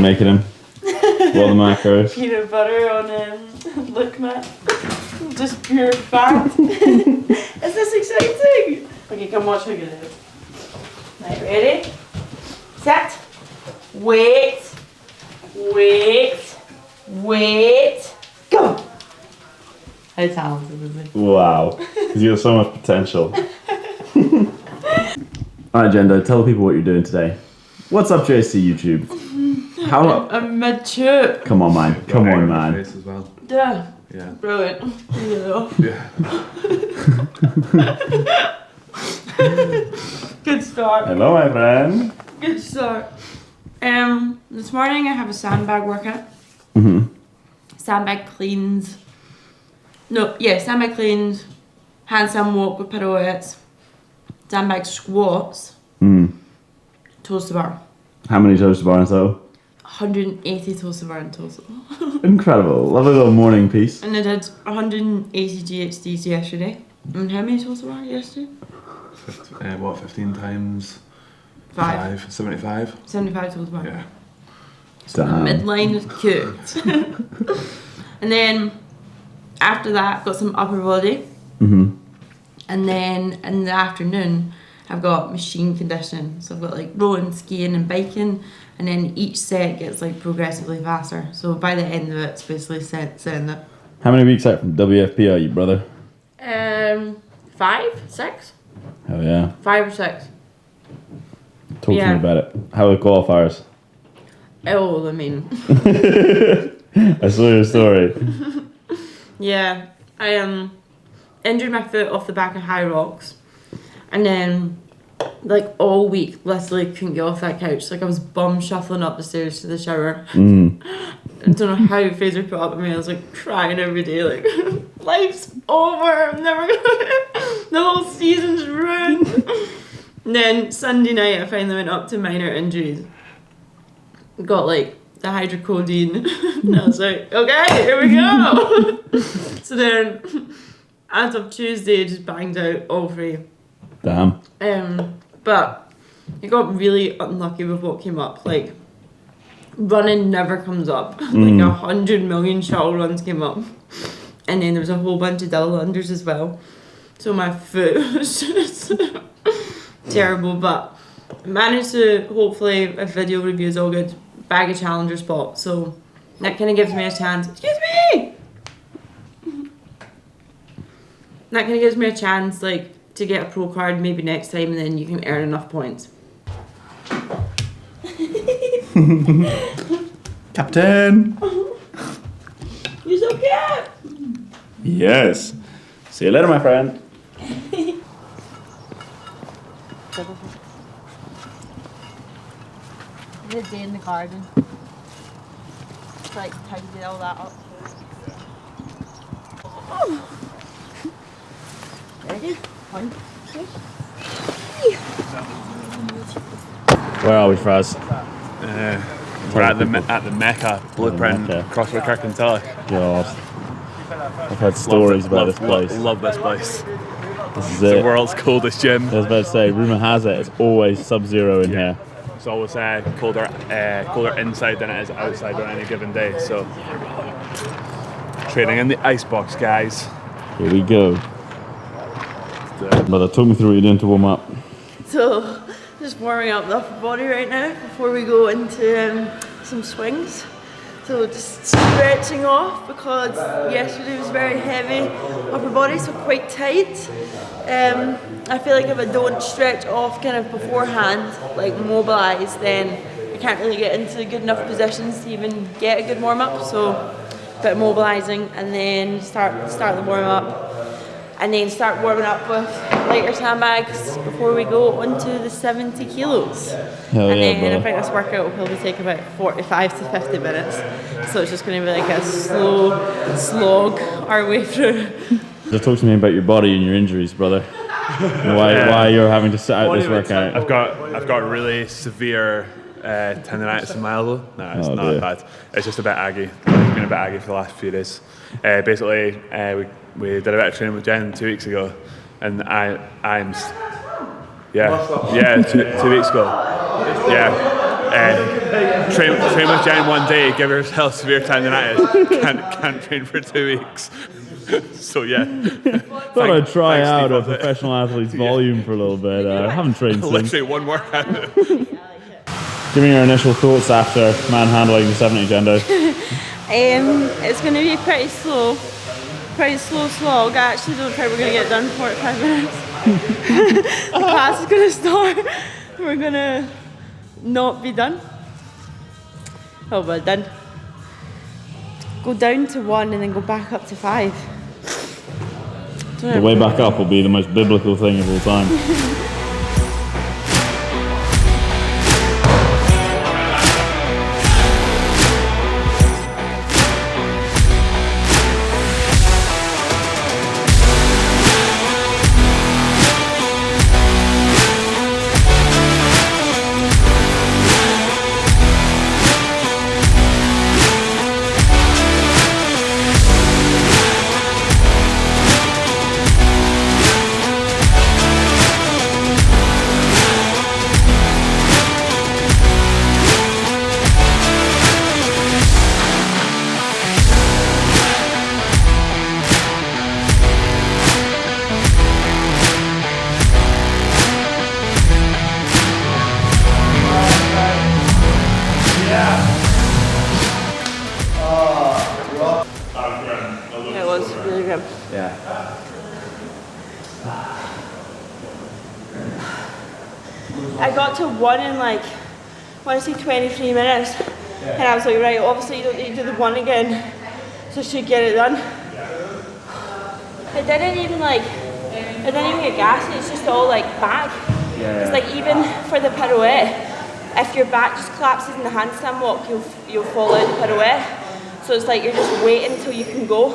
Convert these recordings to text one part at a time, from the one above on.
making them? What are the macros? Peanut butter on Lactate. Just pure fat. Is this exciting? Okay, come watch me do this. Right, ready? Set. Wait. Go! How talented is he? Wow. He's got so much potential. Alright, Jendo, tell people what you're doing today. What's up, JST YouTube? I'm mid-chip. Come on, man. Come on, man. Face as well. Yeah. Yeah. Brilliant. Yeah. Good start. Hello, my friend. Good start. This morning I have a sandbag workout. Sandbag cleans. Sandbag cleans. Handstand walk with pirouettes. Sandbag squats. Toes to bar. How many toes to bar in total? 180 toes to bar in total. Incredible. Lovely little morning piece. And I did 180 GHDs yesterday. And how many toes to bar yesterday? 15 times 5. 75? 75 toes to bar. Yeah. The midline is cooked. And then after that, got some upper body. And then in the afternoon, I've got machine conditioning. So I've got like rowing, skiing and biking. And then each set gets like progressively faster. So by the end of it, it's basically setting it. How many weeks out from WFP are you, brother? 5, 6? Hell yeah. 5 or 6. Talk to me about it. How are the qualifiers? Oh, I mean. I saw your story. Yeah, I injured my foot off the back of high rocks. And then, like, all week, literally couldn't get off that couch. Like, I was bum shuffling up the stairs to the shower. I don't know how Fraser put up with me. I was, like, crying every day, like, life's over. I'm never gonna... The whole season's ruined. And then, Sunday night, I finally went up to minor injuries. Got, like, the hydrocodone. And I was like, okay, here we go. So then, as of Tuesday, just banged out all 3. Damn. But I got really unlucky with what came up. Like, running never comes up. Like 100 million shuttle runs came up. And then there was a whole bunch of double unders as well. So my foot was just terrible. But I managed to, hopefully, if video review is all good, bag a challenger spot. So that kind of gives me a chance. Excuse me! That kind of gives me a chance, like, to get a pro card maybe next time, and then you can earn enough points. Captain! You're so cute! Yes. See you later, my friend. It's a day in the garden. It's like how to get all that up. Ready? 1, 2, 3. Where are we, Fraz? We're at the Mecca Blueprint CrossFit Kirkintilloch. God. I've heard stories about this place. Love this place. This is The world's coldest gym. I was about to say, rumour has it, it's always sub-zero in here. It's always colder inside than it is outside on any given day. So, training in the icebox, guys. Here we go. Brother, talk me through what you're doing to warm up. So, just warming up the upper body right now before we go into some swings. So just stretching off because yesterday was very heavy upper body, so quite tight. I feel like if I don't stretch off kind of beforehand, like mobilise, then I can't really get into good enough positions to even get a good warm up. So a bit of mobilising and then start the warm up. And then start warming up with lighter sandbags before we go onto the 70 kilos. Hell and yeah, then bro. I think this workout will probably take about 45 to 50 minutes. So it's just going to be like a slow slog our way through. Just talk to me about your body and your injuries, brother. Why you're having to sit out this workout. I've got really severe tendonitis in my elbow. No, it's not dear. bad. It's just a bit aggy. It's been a bit aggy for the last few days. Basically, we did a bit of training with Jenn 2 weeks ago, and two weeks ago. Yeah, train with Jenn one day, give herself severe tendinitis, can't train for 2 weeks. So yeah. Thought I'd try out a professional athlete's volume for a little bit. I haven't trained since. Literally one workout. Give me your initial thoughts after manhandling the 70 Gendo. It's going to be pretty slow slog. I actually don't think we're going to get done in 45 minutes. The class is going to start. We're going to not be done. Oh, we're done. Go down to 1 and then go back up to 5. The way back up will be the most biblical thing of all time. I got to 1 in like, I want to say 23 minutes, and I was like, right, obviously you don't need to do the 1 again, so I should get it done. It didn't even get gassy, it's just all like back. It's like even for the pirouette, if your back just collapses in the handstand walk, you'll fall out the pirouette. So it's like you're just waiting until you can go.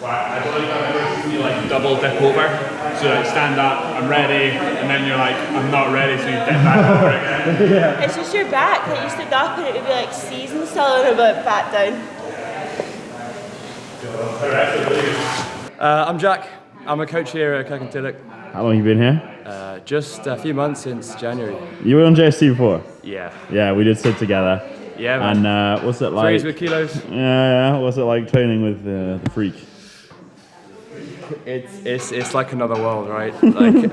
I don't think I've ever seen you like double dip over. So you like stand up, I'm ready, and then you're like, I'm not ready, so you dip back over again. Yeah. It's just your back that you stood up and it would be like season still and a bit back down. I'm Jack. I'm a coach here at Kirk. How long have you been here? Just a few months since January. You were on JST before? Yeah. Yeah, we did sit together. Yeah, man. And what's it like? Threes with kilos. Yeah. What's it like training with the freak? It's like another world, right? Like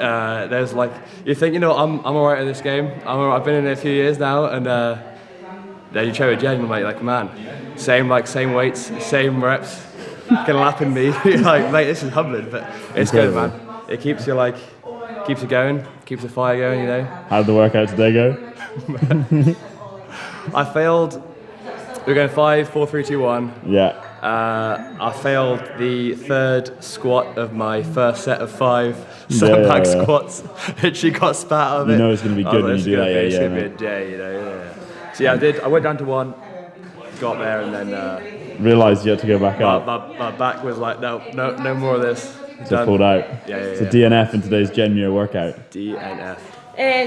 there's like you think I'm alright at this game. I've been in it a few years now, and then you train with Jenn, like man, same weights, same reps, can lapping me. You're like, mate, this is humbling, but it's good, man. It keeps you going, keeps the fire going, How did the workout today go? I failed. We're going 5, 4, 3, 2, 1. Yeah. I failed the third squat of my first set of 5 sandbag squats. She got spat out of it. You know it's going to be good when you do that. It's going to be a day, So yeah, I went down to 1, got there, and then realised you had to go back up. My back was like, no more of this. So pulled out. Yeah. It's a DNF in today's Jenn Muir workout. DNF.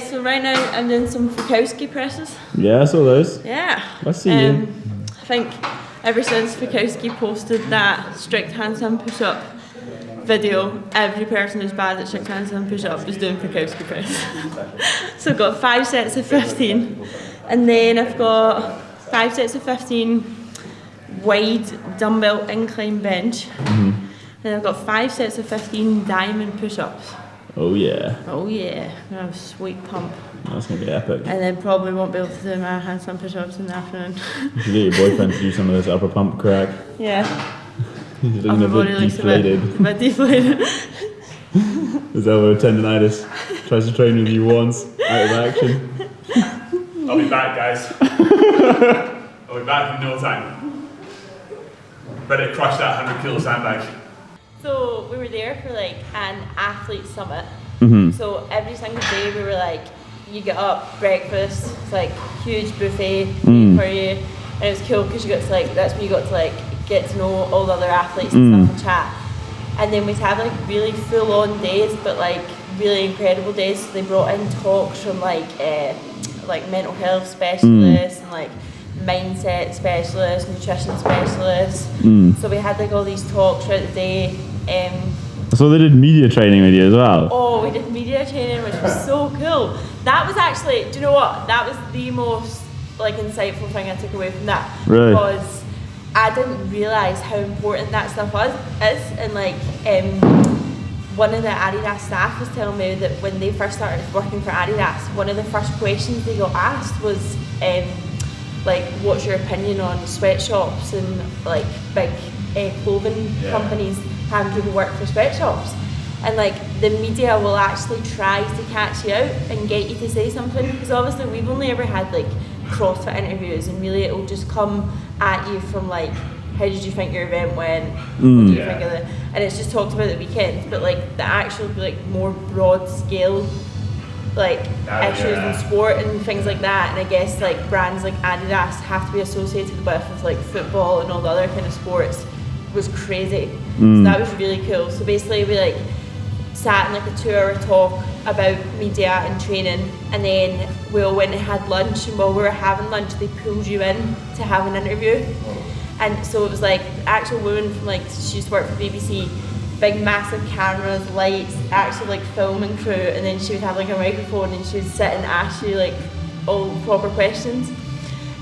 So right now I'm doing some Fikowski presses. Yeah, I saw those. Yeah. I see you. I think ever since Fikowski posted that strict handstand push-up video, every person who's bad at strict handstand push-up is doing Fikowski press. So I've got 5 sets of 15, and then I've got 5 sets of 15 wide dumbbell incline bench. Mm-hmm. Then I've got 5 sets of 15 diamond push-ups. Oh yeah. Oh yeah, I'm gonna have a sweet pump. That's gonna be epic. And then probably won't be able to do my handstand push-ups in the afternoon. You should get your boyfriend to do some of this upper pump crack. Yeah. He's looking a bit deflated. A bit deflated. His elbow tendinitis. Tries to train with you once, out of action. I'll be back, guys. I'll be back in no time. Ready to crush that 100 kilo sandbag. So we were there for like an athlete summit. Mm-hmm. So every single day we were like, you get up, breakfast, it's like huge buffet for you, and it was cool because you got to like, that's when you got to like get to know all the other athletes and stuff and chat. And then we'd have like really full on days, but like really incredible days. So they brought in talks from like mental health specialists and like mindset specialists, nutrition specialists. So we had like all these talks throughout the day. So they did media training with you as well? Oh, we did media training, which was so cool. That was actually, do you know what? That was the most like insightful thing I took away from that. Really? Because I didn't realise how important that stuff is, and like one of the Adidas staff was telling me that when they first started working for Adidas, one of the first questions they got asked was like, what's your opinion on sweatshops and like big clothing companies having people work for sweatshops? And like the media will actually try to catch you out and get you to say something, because obviously we've only ever had like CrossFit interviews, and really it'll just come at you from like, how did you think your event went? What do you think of it? And it's just talked about the weekend, but like the actual like more broad scale like issues in sport and things like that. And I guess like brands like Adidas have to be associated with like football and all the other kind of sports was crazy. So that was really cool. So basically we like sat in like a 2-hour talk about media and training, and then we all went and had lunch, and while we were having lunch they pulled you in to have an interview. And so it was like the actual woman from like, she used to work for BBC, big massive cameras, lights, actually like filming crew, and then she would have like a microphone and she would sit and ask you like all proper questions.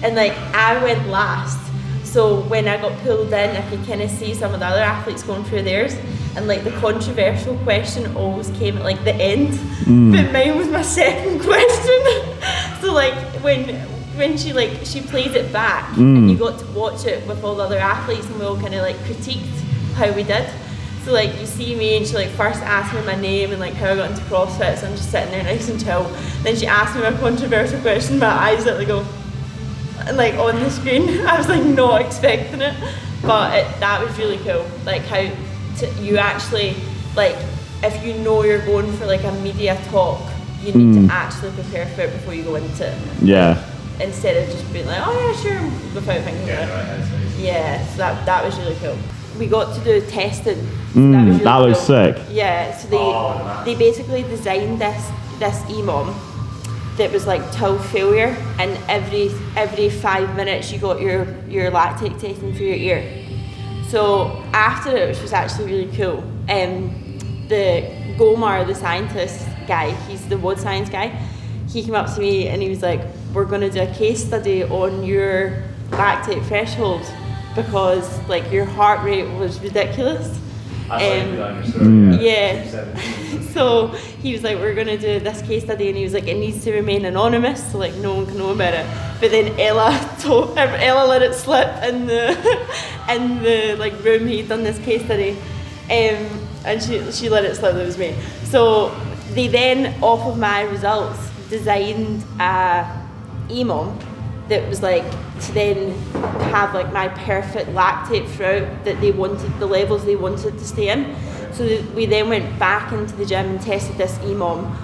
And like I went last, so when I got pulled in I could kind of see some of the other athletes going through theirs, and like the controversial question always came at like the end, but mine was my second question. So like when she plays it back and you got to watch it with all the other athletes, and we all kind of like critiqued how we did. So like you see me, and she like first asked me my name and like how I got into CrossFit, so I'm just sitting there nice and chill. Then she asked me a controversial question, my eyes literally go like on the screen. I was like not expecting it, but that was really cool. Like how you actually, like if you know you're going for like a media talk, you need to actually prepare for it before you go into it. Yeah. Instead of just being like, oh yeah, sure, without thinking about it. Yeah, so that was really cool. We got to do testing. So that was really that looks cool. sick. Yeah, so they basically designed this EMOM that was like till failure, and every 5 minutes you got your lactate taken through your ear. So after it, which was actually really cool, the Gomar, the scientist guy, he's the WOD science guy, he came up to me and he was like, we're going to do a case study on your lactate threshold because like your heart rate was ridiculous. Yeah. So he was like, we're going to do this case study, and he was like, it needs to remain anonymous, so like no one can know about it. But then Ella let it slip in the like room he'd done this case study, and she let it slip that it was me. So they then, off of my results, designed a EMOM that was like to then have like my perfect lactate throughout that they wanted, the levels they wanted to stay in. So we then went back into the gym and tested this EMOM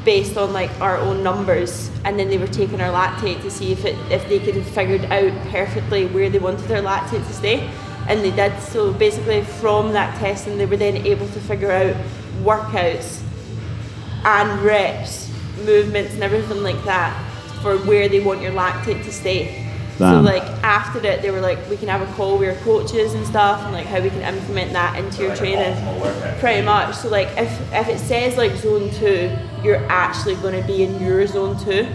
based on like our own numbers, and then they were taking our lactate to see if they could have figured out perfectly where they wanted their lactate to stay, and they did. So basically from that testing they were then able to figure out workouts and reps, movements and everything like that for where they want your lactate to stay. Damn. So like after it, they were like, we can have a call with your coaches and stuff, and like how we can implement that into your training. Pretty much. So like if it says like zone 2, you're actually going to be in your zone 2.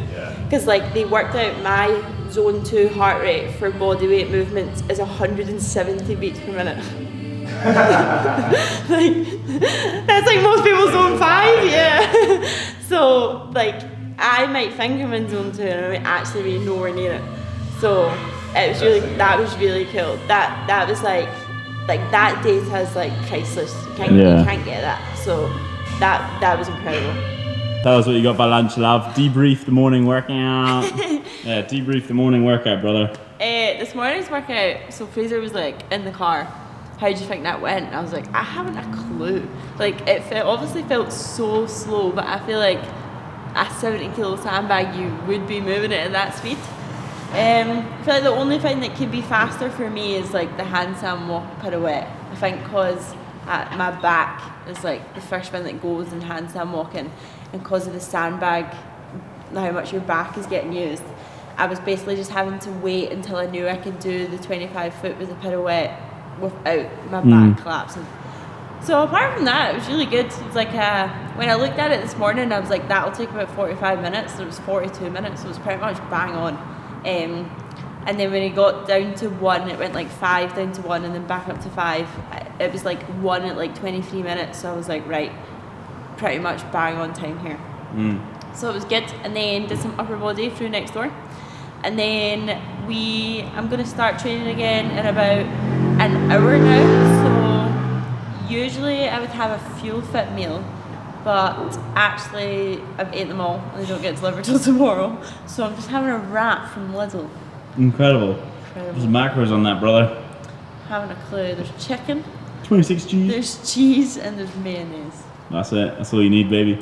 Because like they worked out my zone 2 heart rate for body weight movements is 170 beats per minute. Like that's like most people's zone 5, yeah. So like I might think I'm in zone 2 and I might actually be nowhere near it. So it was really, that was really cool. That was like that data is like priceless. You can't get that. So that was incredible. Tell us what you got by lunch, love. Debrief the morning workout. Yeah, debrief the morning workout, brother. This morning's workout, so Fraser was like in the car, how do you think that went? And I was like, I haven't a clue. Like it obviously felt so slow, but I feel like a 70 kilo sandbag, you would be moving it at that speed. I feel like the only thing that could be faster for me is like the handstand walk pirouette. I think because my back is like the first thing that goes in handstand walking, and because of the sandbag, how much your back is getting used, I was basically just having to wait until I knew I could do the 25 foot with a pirouette without my back collapsing. So apart from that, it was really good. It's like when I looked at it this morning, I was like, that'll take about 45 minutes, and it was 42 minutes, so it was pretty much bang on. And then when it got down to 1, it went like 5 down to 1 and then back up to 5. It was like 1 at like 23 minutes. So I was like, right, pretty much bang on time here. So it was good. And then did some upper body through next door. And then I'm going to start training again in about an hour now. So usually I would have a fuel fit meal, but actually I've ate them all and they don't get delivered till tomorrow. So I'm just having a wrap from Lidl. Incredible. There's macros on that, brother. Haven't a clue. There's chicken, 26 G's. there's cheese, and there's mayonnaise. That's it. That's all you need, baby.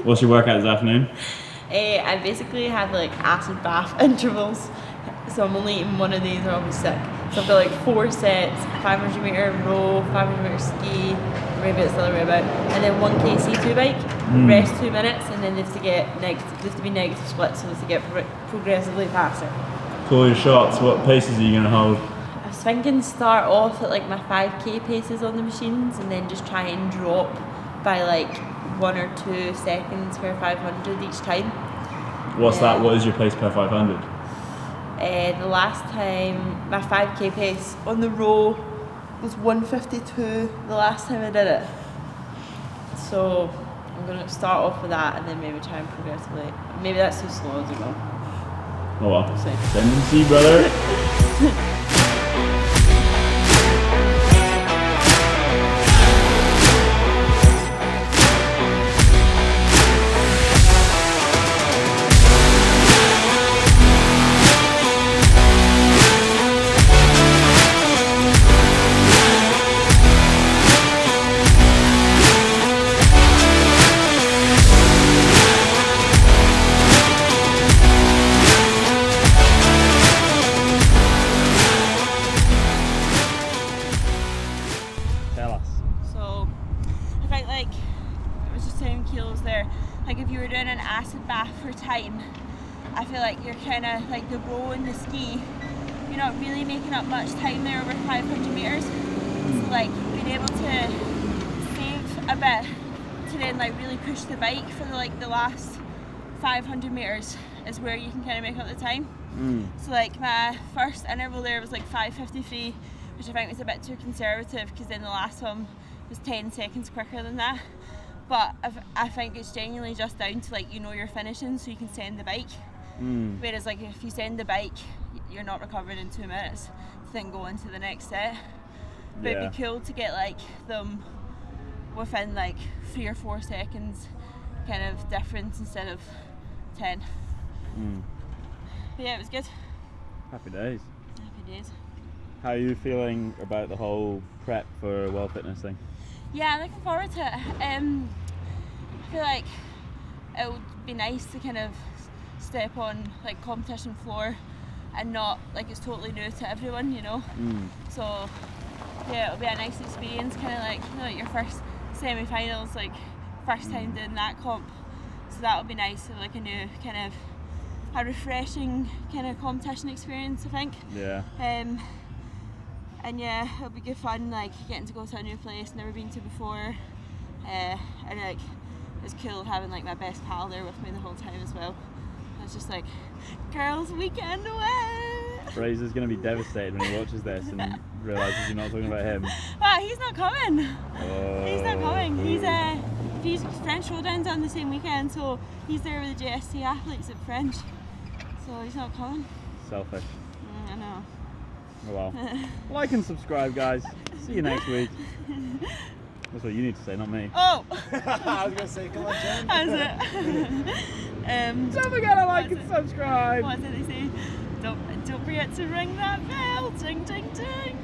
What's your workout this afternoon? I basically have like acid bath intervals. So I'm only eating one of these or I'll be sick. So I've got like 4 sets, 500 metre row, 500 metre ski, maybe it's the other way about, and then 1k C2 bike, rest 2 minutes, and then they have to get they have to be negative splits so they have to get progressively faster. So all your shots, what paces are you going to hold? I was thinking start off at like my 5k paces on the machines and then just try and drop by like 1 or 2 seconds per 500 each time. What's that? What is your pace per 500? The last time, my 5k pace on the row was 152 the last time I did it. So I'm going to start off with that and then maybe try and progressively. Maybe that's too slow, I don't know. Oh well. We'll see. Send and see, brother. Tell us. So I think like it was just 10 kilos there. Like if you were doing an acid bath for time, I feel like you're kind of like the row and the ski, you're not really making up much time there over 500 meters. So like being able to save a bit to then like really push the bike for the last 500 meters is where you can kind of make up the time. So like my first interval there was like 5:53, which I think was a bit too conservative because then the last one was 10 seconds quicker than that. But I think it's genuinely just down to like you're finishing so you can send the bike. Whereas like if you send the bike, you're not recovering in 2 minutes to then go into the next set. But it'd be cool to get like them within like 3 or 4 seconds kind of difference instead of 10. But yeah, it was good. Happy days. Happy days. How are you feeling about the whole prep for World Fitness thing? Yeah, I'm looking forward to it. I feel like it would be nice to kind of step on like competition floor and not like it's totally new to everyone, So yeah, it'll be a nice experience, kind of like your first semi-finals, like first time doing that comp. So that'll be nice, so like a new kind of a refreshing kind of competition experience, I think. Yeah. And yeah, it'll be good fun, like getting to go to a new place never been to before, and like it's cool having like my best pal there with me the whole time as well. It's just like girls' weekend away. Fraser's gonna be devastated when he watches this and realizes you're not talking about him. Well, he's not coming. Oh. He's not coming. He's French Showdown's on the same weekend, so he's there with the JST athletes at French. So he's not coming. Selfish. I know. Oh well. Like and subscribe, guys. See you next week. That's what you need to say, not me. Oh! I was gonna say, come on, Jenn. How's it? Don't forget to like and subscribe. What did they say? Don't forget to ring that bell. Ding, ding, ding.